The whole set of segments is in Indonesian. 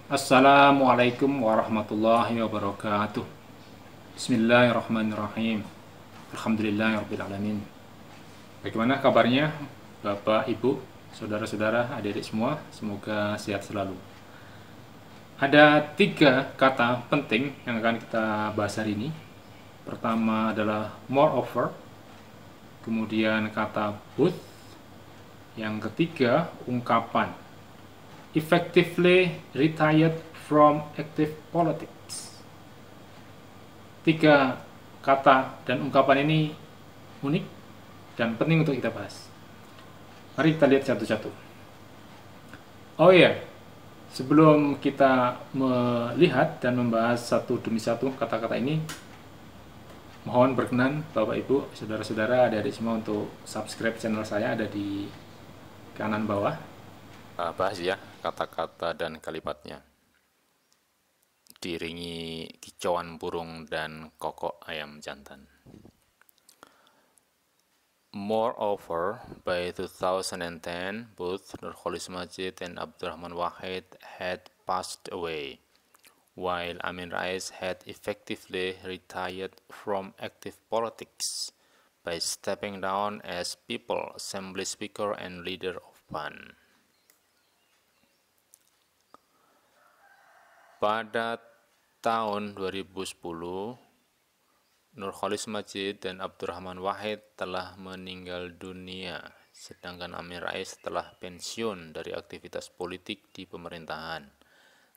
Assalamualaikum warahmatullahi wabarakatuh. Bismillahirrahmanirrahim. Alhamdulillahirrahmanirrahim. Bagaimana kabarnya Bapak, Ibu, Saudara-saudara, adik-adik semua? Semoga sehat selalu. Ada 3 kata penting yang akan kita bahas hari ini. Pertama adalah moreover, kemudian kata both, yang ketiga ungkapan effectively retired from active politics. 3 kata dan ungkapan ini unik dan penting untuk kita bahas. Mari kita lihat satu-satu. Oh iya, sebelum kita melihat dan membahas satu demi satu kata-kata ini, mohon berkenan Bapak Ibu, saudara-saudara, adik-adik semua untuk subscribe channel saya, ada di kanan bawah. Bahas ya kata-kata dan kalimatnya. Diiringi kicauan burung dan kokok ayam jantan. Moreover, by 2010, both Nurholis Majid and Abdurrahman Wahid had passed away, while Amin Rais had effectively retired from active politics by stepping down as People Assembly Speaker and leader of PAN. Pada tahun 2010, Nurholis Majid dan Abdurrahman Wahid telah meninggal dunia, sedangkan Amin Rais telah pensiun dari aktivitas politik di pemerintahan,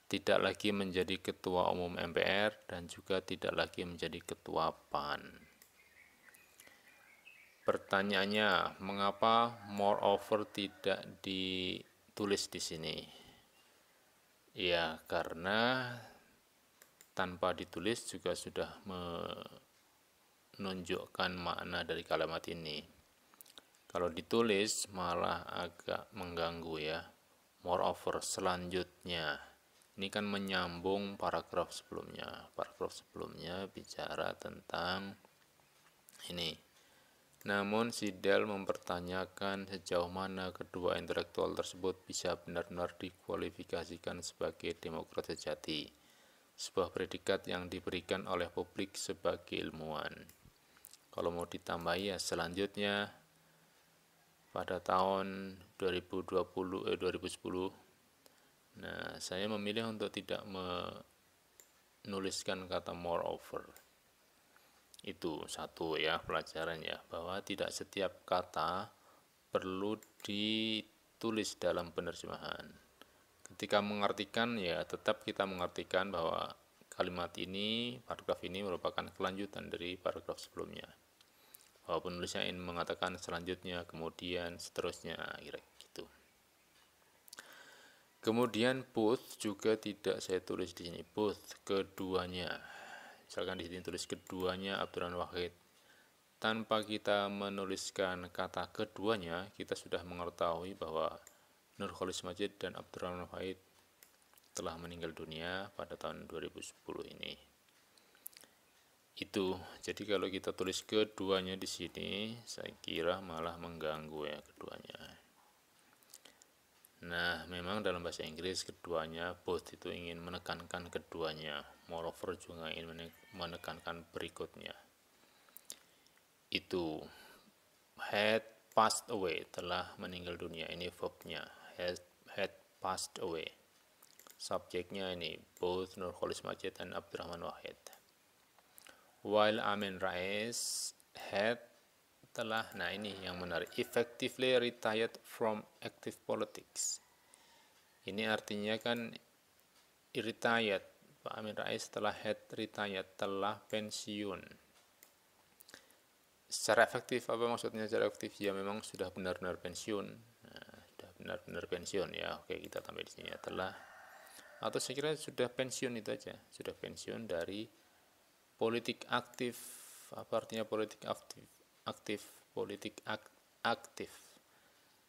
tidak lagi menjadi Ketua Umum MPR dan juga tidak lagi menjadi Ketua PAN. Pertanyaannya, mengapa moreover tidak ditulis di sini? Ya, karena tanpa ditulis juga sudah menunjukkan makna dari kalimat ini. Kalau ditulis malah agak mengganggu ya. Moreover, selanjutnya. Ini kan menyambung paragraf sebelumnya. Paragraf sebelumnya bicara tentang ini. Namun Sidel mempertanyakan sejauh mana kedua intelektual tersebut bisa benar-benar dikualifikasikan sebagai demokrat sejati, sebuah predikat yang diberikan oleh publik sebagai ilmuwan. Kalau mau ditambahi ya selanjutnya pada tahun 2010. Nah, saya memilih untuk tidak menuliskan kata moreover. Itu satu ya pelajarannya, bahwa tidak setiap kata perlu ditulis dalam penerjemahan. Ketika mengartikan ya tetap kita mengartikan bahwa kalimat ini, paragraf ini merupakan kelanjutan dari paragraf sebelumnya. Bahwa penulisnya ingin mengatakan selanjutnya, kemudian, seterusnya, kira gitu. Kemudian both juga tidak saya tulis di sini, both keduanya. Misalkan di sini tulis keduanya Abdurrahman Wahid. Tanpa kita menuliskan kata keduanya, kita sudah mengetahui bahwa Nurholis Majid dan Abdurrahman Wahid telah meninggal dunia pada tahun 2010 ini. Itu, jadi kalau kita tulis keduanya di sini, saya kira malah mengganggu ya keduanya. Nah, memang dalam bahasa Inggris keduanya, both itu ingin menekankan keduanya, moreover juga ingin menekankan berikutnya. Itu, had passed away, telah meninggal dunia, ini verbnya, had passed away. Subjeknya ini, both Nurholis Majid dan Abdurrahman Wahid. While Amin Rais had telah, nah ini yang menarik, effectively retired from active politics. Ini artinya kan retired, Pak Amin Rais telah had retired, telah pensiun. Secara efektif, apa maksudnya secara efektif? Ya memang sudah benar-benar pensiun. Nah, sudah benar-benar pensiun ya. Oke, kita tambah di sini ya, telah. Atau saya kira sudah pensiun itu aja, sudah pensiun dari politik aktif. Apa artinya politik aktif? Aktif, politik aktif.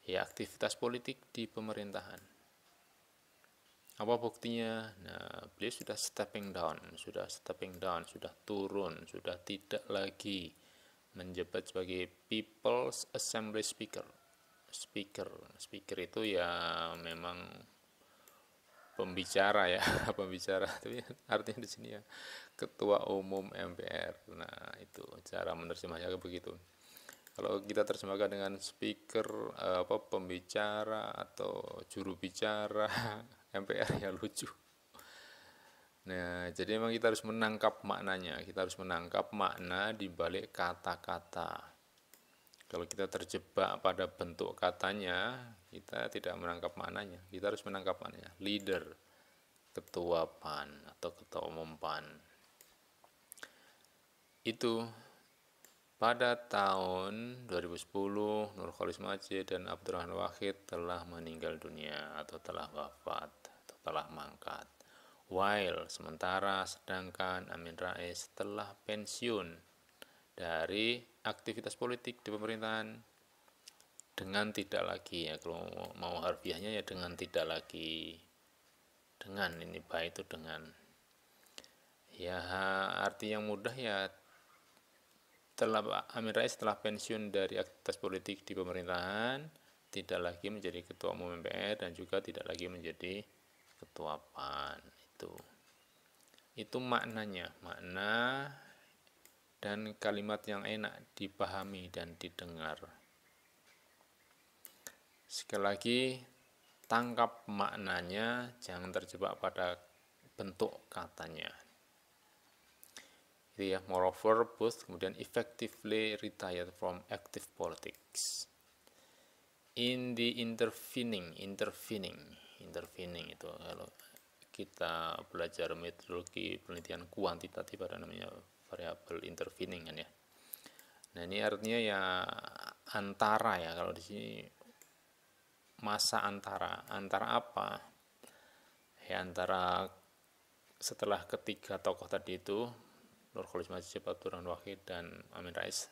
Ya, aktivitas politik di pemerintahan. Apa buktinya? Nah, beliau sudah stepping down, sudah turun, sudah tidak lagi menjabat sebagai People's Assembly Speaker. Speaker itu ya memang pembicara ya, pembicara, tapi artinya di sini ya ketua umum MPR. Nah, itu cara menerjemahnya begitu. Kalau kita terjemahkan dengan speaker, pembicara atau juru bicara MPR ya lucu. Nah, jadi memang kita harus menangkap maknanya, kita harus menangkap makna di balik kata-kata. Kalau kita terjebak pada bentuk katanya, kita tidak menangkap maknanya. Kita harus menangkap maknanya. Leader, ketua PAN atau ketua umum PAN. Itu pada tahun 2010, Nurcholish Madjid dan Abdurrahman Wahid telah meninggal dunia atau telah wafat atau telah mangkat. While sedangkan Amin Rais telah pensiun dari aktivitas politik di pemerintahan dengan tidak lagi, ya kalau mau harfiahnya ya dengan tidak lagi, dengan ini baik itu dengan, ya arti yang mudah ya Amin Rais telah pensiun dari aktivitas politik di pemerintahan, tidak lagi menjadi ketua umum MPR dan juga tidak lagi menjadi ketua PAN. Itu maknanya, makna dan kalimat yang enak dipahami dan didengar. Sekali lagi, tangkap maknanya, jangan terjebak pada bentuk katanya. Itu ya, moreover, both kemudian effectively retired from active politics. In the intervening itu kalau kita belajar metodologi penelitian kuantitatif ada namanya variabel intervening kan ya. Nah, ini artinya ya antara ya, kalau di sini masa antara apa? Ya antara setelah ketiga tokoh tadi itu, Nurcholish Madjid, Abdurrahman Wahid dan Amin Rais,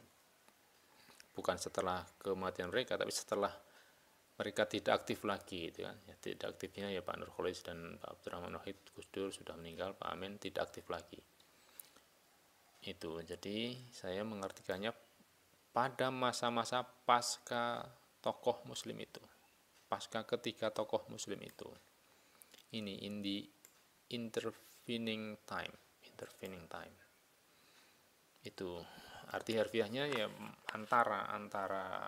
bukan setelah kematian mereka tapi setelah mereka tidak aktif lagi gitu kan. Ya, tidak aktifnya ya Pak Nurcholish dan Pak Abdurrahman Wahid, Gus Dur sudah meninggal, Pak Amin tidak aktif lagi. Itu jadi saya mengartikannya pada masa-masa pasca tokoh muslim itu, pasca ketiga tokoh muslim itu. Ini in the intervening time. Itu arti harfiahnya ya antara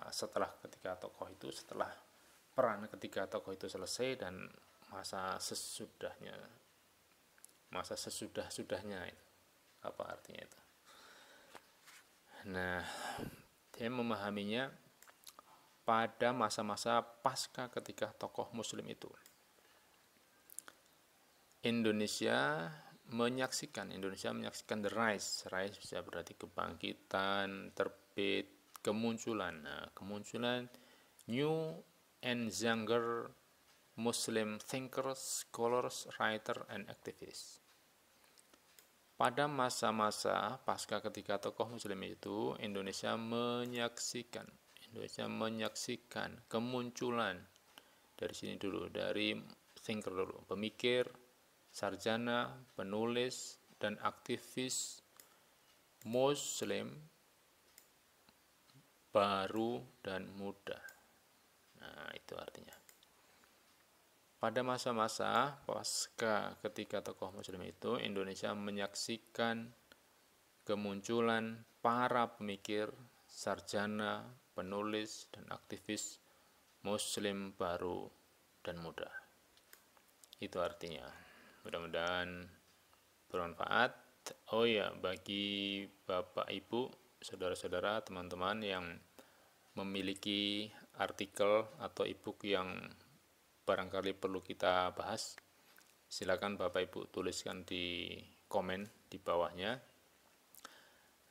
setelah ketiga tokoh itu, setelah peran ketiga tokoh itu selesai dan masa sesudahnya itu. Apa artinya itu? Nah, dia memahaminya pada masa-masa pasca ketiga tokoh muslim itu. Indonesia menyaksikan the rise bisa berarti kebangkitan, terbit, kemunculan. Nah, kemunculan new and younger Muslim thinkers, scholars, writers, and activists. Pada masa-masa pasca ketiga tokoh muslim itu, Indonesia menyaksikan kemunculan dari sini dulu, dari thinker dulu, pemikir, sarjana, penulis, dan aktivis Muslim baru dan muda. Nah, itu artinya. Pada masa-masa pasca ketiga tokoh muslim itu, Indonesia menyaksikan kemunculan para pemikir, sarjana, penulis, dan aktivis Muslim baru dan muda. Itu artinya. Mudah-mudahan bermanfaat. Oh ya, bagi Bapak Ibu, saudara-saudara, teman-teman yang memiliki artikel atau e-book yang barangkali perlu kita bahas, silakan Bapak Ibu tuliskan di komen di bawahnya.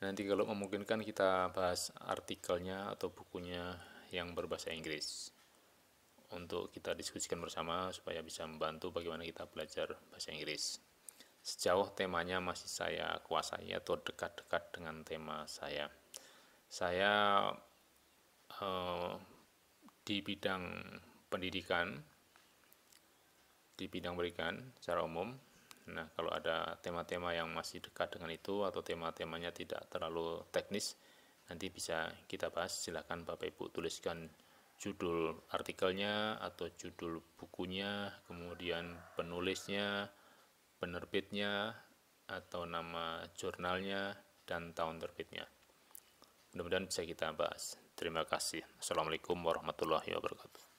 Nanti kalau memungkinkan kita bahas artikelnya atau bukunya yang berbahasa Inggris untuk kita diskusikan bersama supaya bisa membantu bagaimana kita belajar bahasa Inggris. Sejauh temanya masih saya kuasai atau dekat-dekat dengan tema saya. Saya di bidang pendidikan, di bidang pendidikan secara umum. Nah, kalau ada tema-tema yang masih dekat dengan itu atau tema-temanya tidak terlalu teknis, nanti bisa kita bahas. Silakan Bapak Ibu tuliskan judul artikelnya atau judul bukunya, kemudian penulisnya, penerbitnya, atau nama jurnalnya, dan tahun terbitnya. Mudah-mudahan bisa kita bahas. Terima kasih. Assalamualaikum warahmatullahi wabarakatuh.